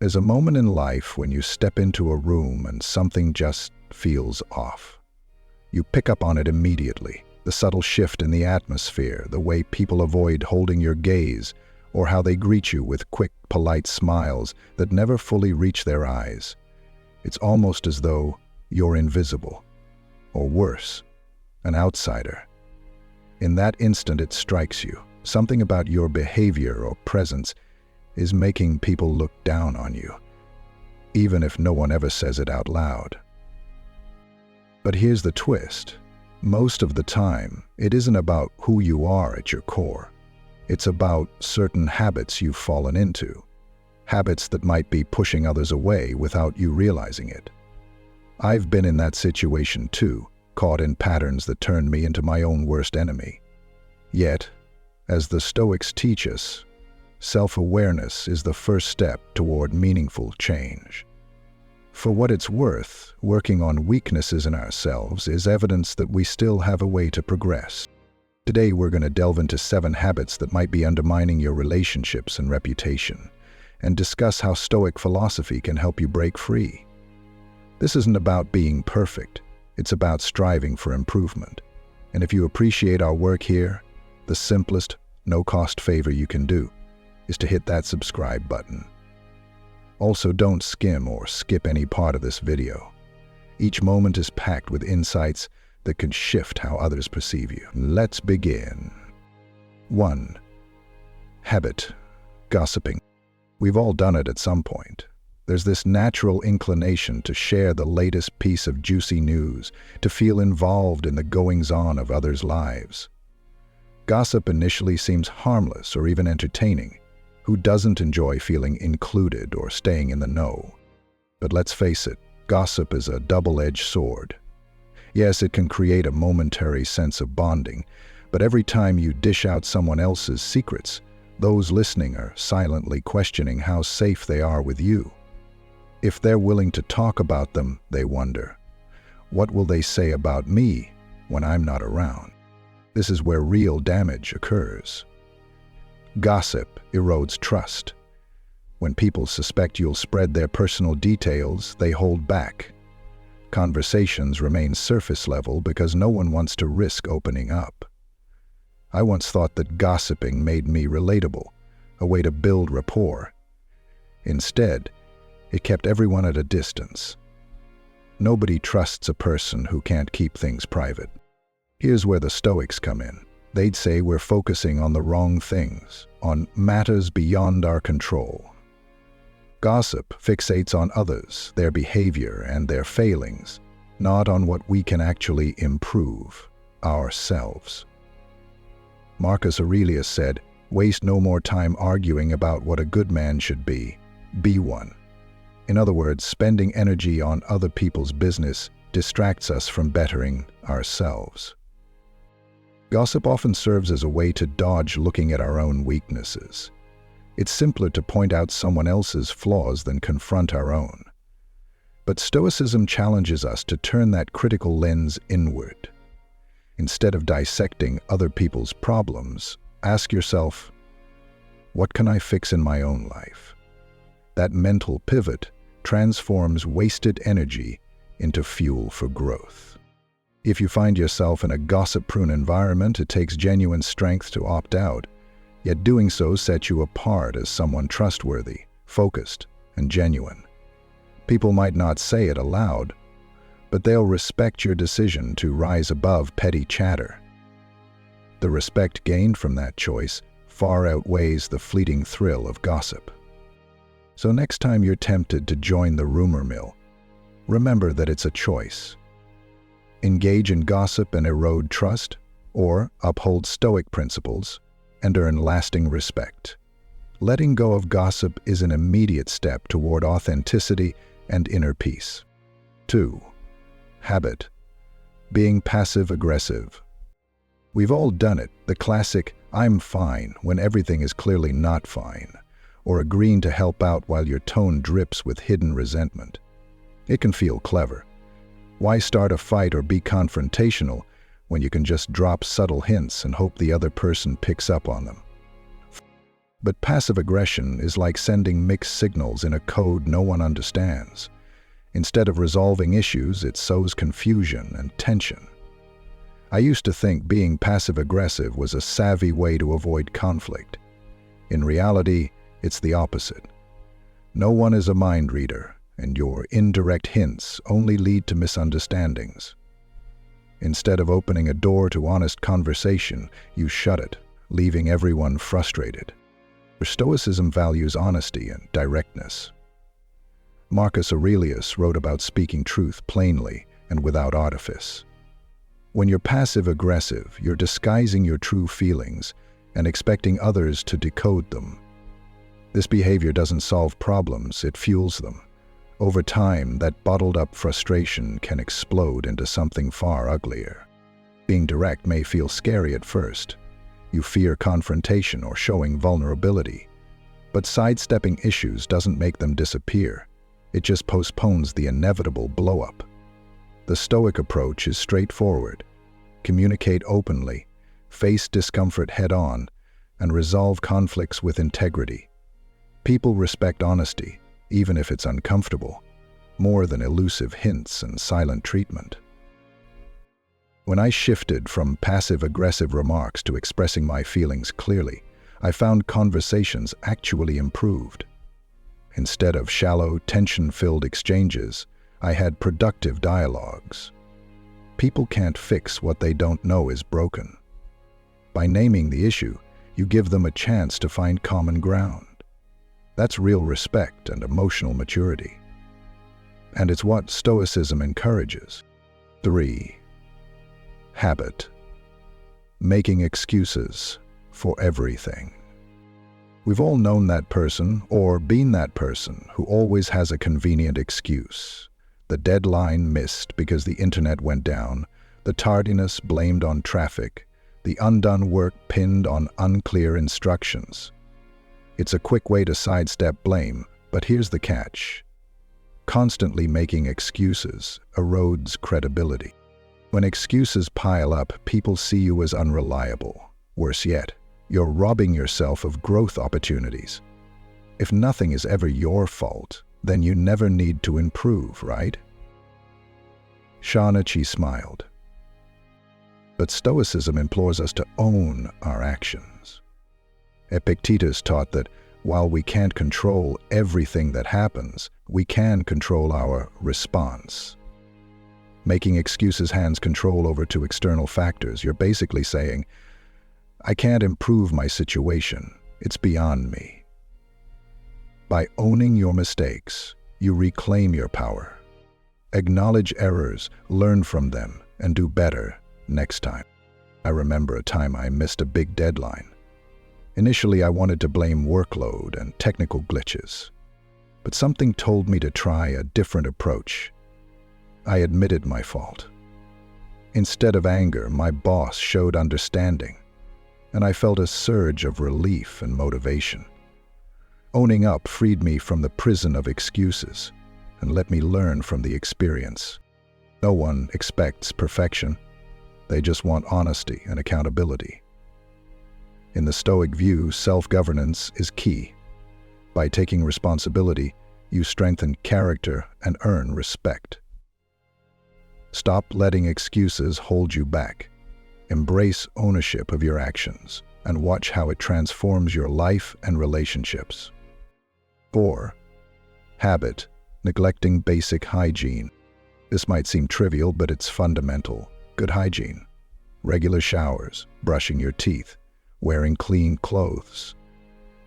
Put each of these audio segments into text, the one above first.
There's a moment in life when you step into a room and something just feels off. You pick up on it immediately. The subtle shift in the atmosphere, the way people avoid holding your gaze, or how they greet you with quick, polite smiles that never fully reach their eyes. It's almost as though you're invisible, or worse, an outsider. In that instant it strikes you. Something about your behavior or presence is making people look down on you, even if no one ever says it out loud. But here's the twist. Most of the time, it isn't about who you are at your core. It's about certain habits you've fallen into. Habits that might be pushing others away without you realizing it. I've been in that situation too, caught in patterns that turned me into my own worst enemy. Yet, as the Stoics teach us, self-awareness is the first step toward meaningful change. For what it's worth, working on weaknesses in ourselves is evidence that we still have a way to progress. Today we're going to delve into 7 habits that might be undermining your relationships and reputation, and discuss how Stoic philosophy can help you break free. This isn't about being perfect, it's about striving for improvement. And if you appreciate our work here, the simplest, no-cost favor you can do is to hit that subscribe button. Also, don't skim or skip any part of this video. Each moment is packed with insights that can shift how others perceive you. Let's begin. 1. Habit: gossiping. We've all done it at some point. There's this natural inclination to share the latest piece of juicy news, to feel involved in the goings-on of others' lives. Gossip initially seems harmless or even entertaining. Who doesn't enjoy feeling included or staying in the know? But let's face it, gossip is a double-edged sword. Yes, it can create a momentary sense of bonding, but every time you dish out someone else's secrets, those listening are silently questioning how safe they are with you. If they're willing to talk about them, they wonder, what will they say about me when I'm not around? This is where real damage occurs. Gossip erodes trust. When people suspect you'll spread their personal details, they hold back. Conversations remain surface level because no one wants to risk opening up. I once thought that gossiping made me relatable, a way to build rapport. Instead, it kept everyone at a distance. Nobody trusts a person who can't keep things private. Here's where the Stoics come in. They'd say we're focusing on the wrong things, on matters beyond our control. Gossip fixates on others, their behavior, and their failings, not on what we can actually improve, ourselves. Marcus Aurelius said, "Waste no more time arguing about what a good man should be one." In other words, spending energy on other people's business distracts us from bettering ourselves. Gossip often serves as a way to dodge looking at our own weaknesses. It's simpler to point out someone else's flaws than confront our own. But Stoicism challenges us to turn that critical lens inward. Instead of dissecting other people's problems, ask yourself, what can I fix in my own life? That mental pivot transforms wasted energy into fuel for growth. If you find yourself in a gossip-prone environment, it takes genuine strength to opt out, yet doing so sets you apart as someone trustworthy, focused, and genuine. People might not say it aloud, but they'll respect your decision to rise above petty chatter. The respect gained from that choice far outweighs the fleeting thrill of gossip. So next time you're tempted to join the rumor mill, remember that it's a choice. Engage in gossip and erode trust, or uphold Stoic principles and earn lasting respect. Letting go of gossip is an immediate step toward authenticity and inner peace. 2. Habit: being passive-aggressive. We've all done it, the classic "I'm fine" when everything is clearly not fine, or agreeing to help out while your tone drips with hidden resentment. It can feel clever. Why start a fight or be confrontational when you can just drop subtle hints and hope the other person picks up on them? But passive aggression is like sending mixed signals in a code no one understands. Instead of resolving issues, it sows confusion and tension. I used to think being passive-aggressive was a savvy way to avoid conflict. In reality, it's the opposite. No one is a mind reader, and your indirect hints only lead to misunderstandings. Instead of opening a door to honest conversation, you shut it, leaving everyone frustrated. Stoicism values honesty and directness. Marcus Aurelius wrote about speaking truth plainly and without artifice. When you're passive-aggressive, you're disguising your true feelings and expecting others to decode them. This behavior doesn't solve problems, it fuels them. Over time, that bottled-up frustration can explode into something far uglier. Being direct may feel scary at first. You fear confrontation or showing vulnerability. But sidestepping issues doesn't make them disappear. It just postpones the inevitable blow-up. The Stoic approach is straightforward. Communicate openly, face discomfort head-on, and resolve conflicts with integrity. People respect honesty, even if it's uncomfortable, more than elusive hints and silent treatment. When I shifted from passive-aggressive remarks to expressing my feelings clearly, I found conversations actually improved. Instead of shallow, tension-filled exchanges, I had productive dialogues. People can't fix what they don't know is broken. By naming the issue, you give them a chance to find common ground. That's real respect and emotional maturity. And it's what Stoicism encourages. 3. Habit. Making excuses for everything. We've all known that person or been that person who always has a convenient excuse. The deadline missed because the internet went down, the tardiness blamed on traffic, the undone work pinned on unclear instructions. It's a quick way to sidestep blame, but here's the catch. Constantly making excuses erodes credibility. When excuses pile up, people see you as unreliable. Worse yet, you're robbing yourself of growth opportunities. If nothing is ever your fault, then you never need to improve, right? Shanachi smiled. But Stoicism implores us to own our actions. Epictetus taught that while we can't control everything that happens, we can control our response. Making excuses hands control over to external factors. You're basically saying, I can't improve my situation. It's beyond me. By owning your mistakes, you reclaim your power. Acknowledge errors, learn from them, and do better next time. I remember a time I missed a big deadline. Initially, I wanted to blame workload and technical glitches, but something told me to try a different approach. I admitted my fault. Instead of anger, my boss showed understanding, and I felt a surge of relief and motivation. Owning up freed me from the prison of excuses and let me learn from the experience. No one expects perfection. They just want honesty and accountability. In the Stoic view, self-governance is key. By taking responsibility, you strengthen character and earn respect. Stop letting excuses hold you back. Embrace ownership of your actions and watch how it transforms your life and relationships. 4. Habit. Neglecting basic hygiene. This might seem trivial, but it's fundamental. Good hygiene. Regular showers, brushing your teeth, wearing clean clothes.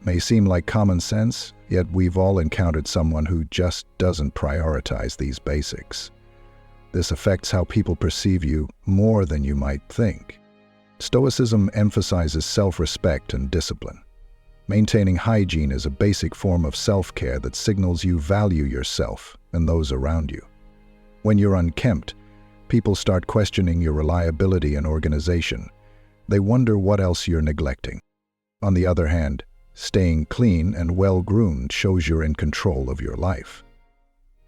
May seem like common sense, yet we've all encountered someone who just doesn't prioritize these basics. This affects how people perceive you more than you might think. Stoicism emphasizes self-respect and discipline. Maintaining hygiene is a basic form of self-care that signals you value yourself and those around you. When you're unkempt, people start questioning your reliability and organization. They wonder what else you're neglecting. On the other hand, staying clean and well-groomed shows you're in control of your life.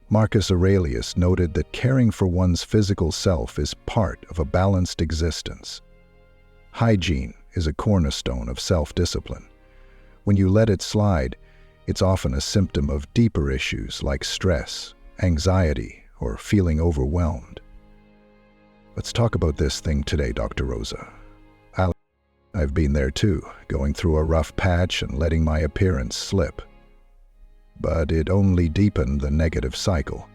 Marcus Aurelius noted that caring for one's physical self is part of a balanced existence. Hygiene is a cornerstone of self-discipline. When you let it slide, it's often a symptom of deeper issues like stress, anxiety, or feeling overwhelmed. Let's talk about this thing today, Dr. Rosa. I've been there too, going through a rough patch and letting my appearance slip. But it only deepened the negative cycle.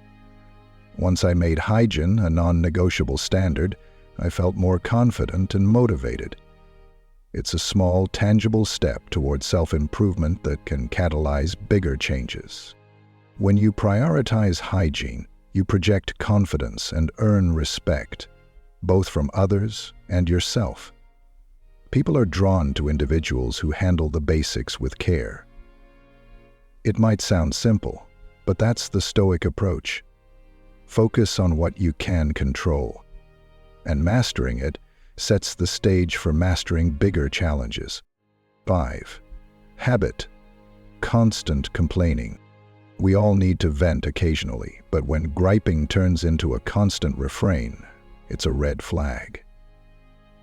Once I made hygiene a non-negotiable standard, I felt more confident and motivated. It's a small, tangible step toward self-improvement that can catalyze bigger changes. When you prioritize hygiene, you project confidence and earn respect, both from others and yourself. People are drawn to individuals who handle the basics with care. It might sound simple, but that's the Stoic approach. Focus on what you can control, and mastering it sets the stage for mastering bigger challenges. 5. Habit. Constant complaining. We all need to vent occasionally, but when griping turns into a constant refrain, it's a red flag.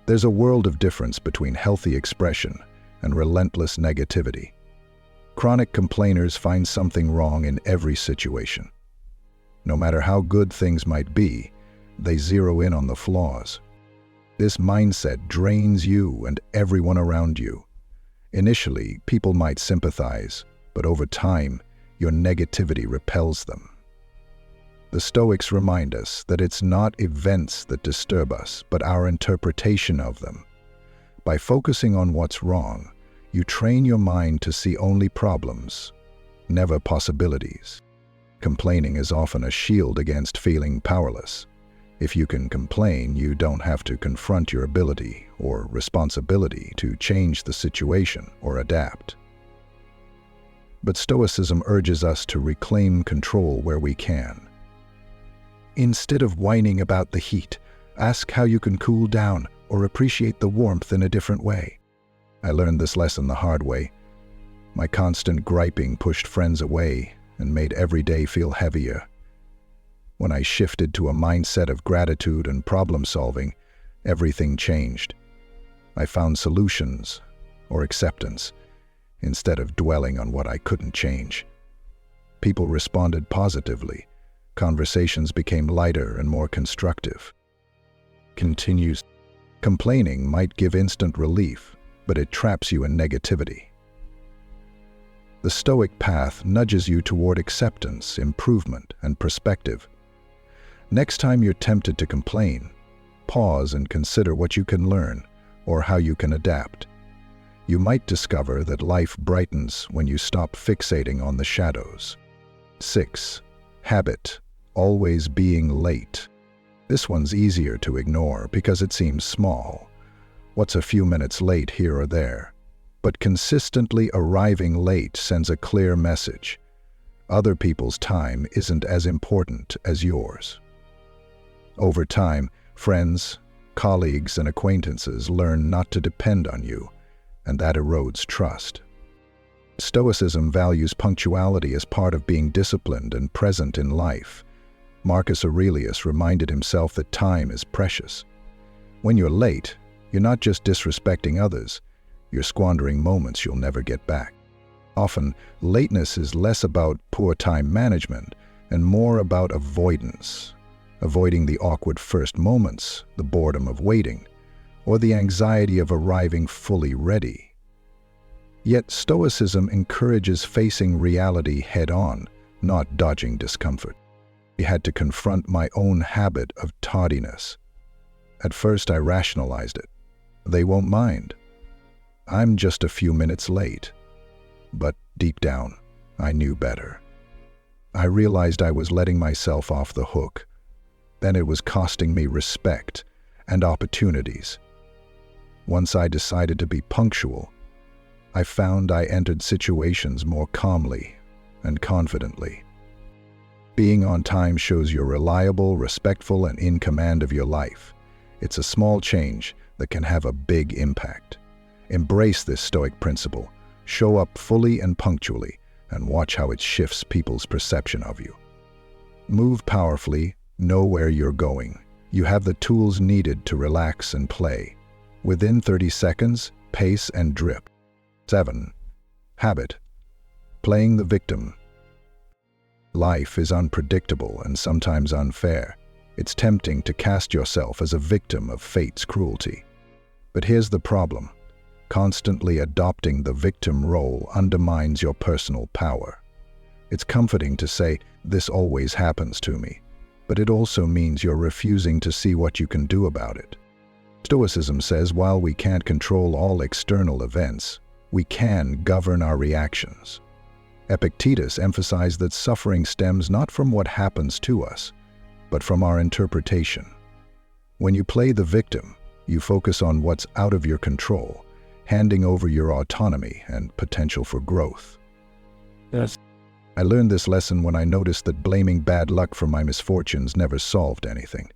There's a world of difference between healthy expression and relentless negativity. Chronic complainers find something wrong in every situation. No matter how good things might be, they zero in on the flaws. This mindset drains you and everyone around you. Initially, people might sympathize, but over time, your negativity repels them. The Stoics remind us that it's not events that disturb us, but our interpretation of them. By focusing on what's wrong, you train your mind to see only problems, never possibilities. Complaining is often a shield against feeling powerless. If you can complain, you don't have to confront your ability or responsibility to change the situation or adapt. But Stoicism urges us to reclaim control where we can. Instead of whining about the heat, ask how you can cool down or appreciate the warmth in a different way. I learned this lesson the hard way. My constant griping pushed friends away and made every day feel heavier. When I shifted to a mindset of gratitude and problem-solving, everything changed. I found solutions or acceptance instead of dwelling on what I couldn't change. People responded positively. Conversations became lighter and more constructive. Continues. Complaining might give instant relief, but it traps you in negativity. The Stoic path nudges you toward acceptance, improvement, and perspective. Next time you're tempted to complain, pause and consider what you can learn or how you can adapt. You might discover that life brightens when you stop fixating on the shadows. 6. Habit. Always being late. This one's easier to ignore because it seems small. What's a few minutes late here or there? But consistently arriving late sends a clear message. Other people's time isn't as important as yours. Over time, friends, colleagues, and acquaintances learn not to depend on you, and that erodes trust. Stoicism values punctuality as part of being disciplined and present in life. Marcus Aurelius reminded himself that time is precious. When you're late, you're not just disrespecting others, you're squandering moments you'll never get back. Often, lateness is less about poor time management and more about avoidance. Avoiding the awkward first moments, the boredom of waiting, or the anxiety of arriving fully ready. Yet Stoicism encourages facing reality head-on, not dodging discomfort. I had to confront my own habit of tardiness. At first I rationalized it. They won't mind. I'm just a few minutes late. But deep down, I knew better. I realized I was letting myself off the hook. Then it was costing me respect and opportunities. Once I decided to be punctual, I found I entered situations more calmly and confidently. Being on time shows you're reliable, respectful, and in command of your life. It's a small change that can have a big impact. Embrace this Stoic principle, show up fully and punctually, and watch how it shifts people's perception of you. Move powerfully, know where you're going. You have the tools needed to relax and play. Within 30 seconds, pace and drip. 7. Habit. Playing the victim. Life is unpredictable and sometimes unfair. It's tempting to cast yourself as a victim of fate's cruelty. But here's the problem. Constantly adopting the victim role undermines your personal power. It's comforting to say, "This always happens to me," but it also means you're refusing to see what you can do about it. Stoicism says while we can't control all external events, we can govern our reactions. Epictetus emphasized that suffering stems not from what happens to us, but from our interpretation. When you play the victim, you focus on what's out of your control, handing over your autonomy and potential for growth. Yes. I learned this lesson when I noticed that blaming bad luck for my misfortunes never solved anything.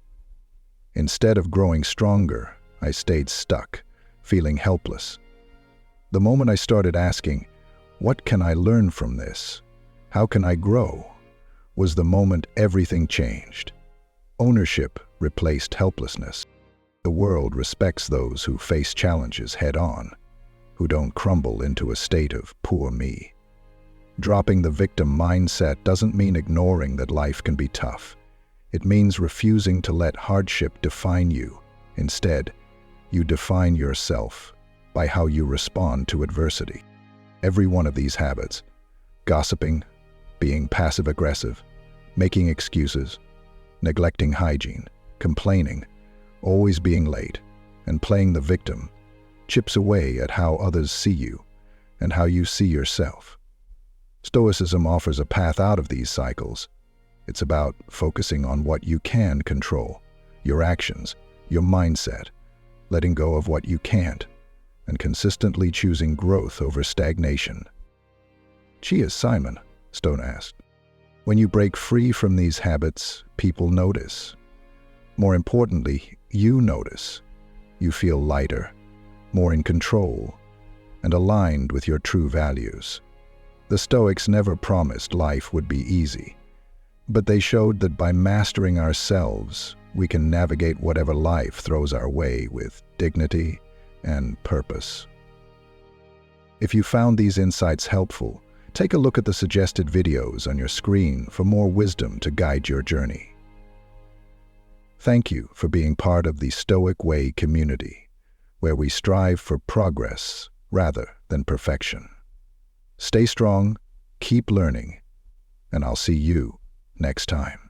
Instead of growing stronger, I stayed stuck, feeling helpless. The moment I started asking, "What can I learn from this? How can I grow?" was the moment everything changed. Ownership replaced helplessness. The world respects those who face challenges head-on, who don't crumble into a state of "poor me." Dropping the victim mindset doesn't mean ignoring that life can be tough. It means refusing to let hardship define you. Instead, you define yourself by how you respond to adversity. Every one of these habits, gossiping, being passive-aggressive, making excuses, neglecting hygiene, complaining, always being late, and playing the victim, chips away at how others see you and how you see yourself. Stoicism offers a path out of these cycles. It's about focusing on what you can control, your actions, your mindset, letting go of what you can't, and consistently choosing growth over stagnation. "Cheers, Simon," Stone asked. When you break free from these habits, people notice. More importantly, you notice. You feel lighter, more in control, and aligned with your true values. The Stoics never promised life would be easy, but they showed that by mastering ourselves, we can navigate whatever life throws our way with dignity and purpose. If you found these insights helpful, take a look at the suggested videos on your screen for more wisdom to guide your journey. Thank you for being part of the Stoic Way community, where we strive for progress rather than perfection. Stay strong, keep learning, and I'll see you next time.